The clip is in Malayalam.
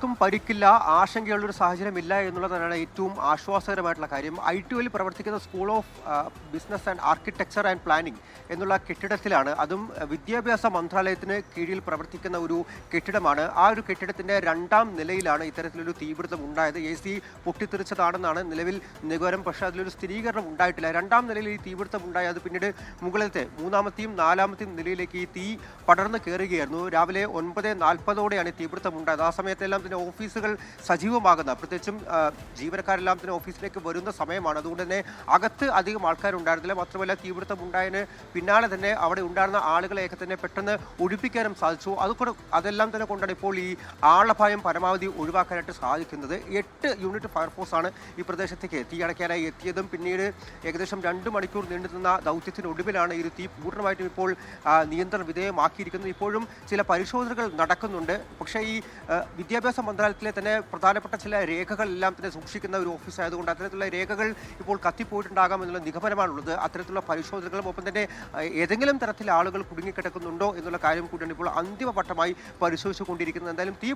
ക്കും പരിക്കില്ല, ആശങ്കയുള്ളൊരു സാഹചര്യമില്ല എന്നുള്ളതാണ് ഏറ്റവും ആശ്വാസകരമായിട്ടുള്ള കാര്യം. ഐ2യിൽ പ്രവർത്തിക്കുന്ന school of business and architecture and planning എന്നുള്ള കെട്ടിടത്തിലാണ്. അതും വിദ്യാഭ്യാസ മന്ത്രാലയത്തിന് കീഴിൽ പ്രവർത്തിക്കുന്ന ഒരു കെട്ടിടമാണ്. ആ ഒരു കെട്ടിടത്തിൻ്റെ 2ാം നിലയിലാണ് ഇത്തരത്തിലൊരു തീപിടുത്തം ഉണ്ടായത്. AC പൊട്ടിത്തെറിച്ചതാണെന്നാണ് നിലവിൽ നിഗമനം. പക്ഷേ അതിലൊരു സ്ഥിരീകരണം ഉണ്ടായിട്ടില്ല. 2ാം നിലയിൽ ഈ തീപിടുത്തം ഉണ്ടായി. അത് പിന്നീട് മുകളിലത്തെ 3ാമത്തെയും 4ാമത്തെയും നിലയിലേക്ക് ഈ തീ പടർന്ന് കയറുകയായിരുന്നു. രാവിലെ 9:40 തീപിടുത്തം ഉണ്ടായത്. ആ സമയത്തെല്ലാം തന്നെ ഓഫീസുകൾ സജീവമാകുന്ന, പ്രത്യേകിച്ചും ജീവനക്കാരെല്ലാം തന്നെ ഓഫീസിലേക്ക് വരുന്ന സമയമാണ്. അതുകൊണ്ട് തന്നെ അകത്ത് അധികം ആൾക്കാരുണ്ടായിരുന്നില്ല. മാത്രമല്ല തീപിടുത്തം ഉണ്ടായതിന് പിന്നാലെ തന്നെ അവിടെ ഉണ്ടായിരുന്ന ആളുകളെയൊക്കെ തന്നെ പെട്ടെന്ന് ഒഴിപ്പിക്കാനും സാധിച്ചു. അതെല്ലാം തന്നെ കൊണ്ടാണ് ഇപ്പോൾ ഈ ആളപായം പരമാവധി ഒഴിവാക്കാനായിട്ട് സാധിക്കുന്നത്. 8 യൂണിറ്റ് ഫയർഫോഴ്സാണ് ഈ പ്രദേശത്തേക്ക് തീ അണയ്ക്കാനായി എത്തിയതും. പിന്നീട് ഏകദേശം 2 മണിക്കൂർ നീണ്ടുനിന്ന ദൗത്യത്തിനൊടുവിലാണ് ഈ തീ പൂർണ്ണമായിട്ടും ഇപ്പോൾ നിയന്ത്രണ വിധേയമാക്കിയിരിക്കുന്നത്. ഇപ്പോഴും ചില പരിശോധനകൾ നടക്കുന്നുണ്ട്. പക്ഷേ ഈ വിദ്യാഭ്യാസ മന്ത്രാലയത്തിലെ തന്നെ പ്രധാനപ്പെട്ട ചില രേഖകളെല്ലാം തന്നെ സൂക്ഷിക്കുന്ന ഒരു ഓഫീസ് ആയതുകൊണ്ട് അത്തരത്തിലുള്ള രേഖകൾ ഇപ്പോൾ കത്തിപ്പോയിട്ടുണ്ടാകാം എന്നുള്ള നിഗമനമാണുള്ളത്. അത്തരത്തിലുള്ള പരിശോധനകളും ഒപ്പം തന്നെ ഏതെങ്കിലും തരത്തിൽ ആളുകൾ കുടുങ്ങിക്കിടക്കുന്നുണ്ടോ എന്നുള്ള കാര്യം കൂടിയാണ് ഇപ്പോൾ അന്തിമഘട്ടമായി പരിശോധിച്ചുകൊണ്ടിരിക്കുന്നത്. എന്തായാലും തീ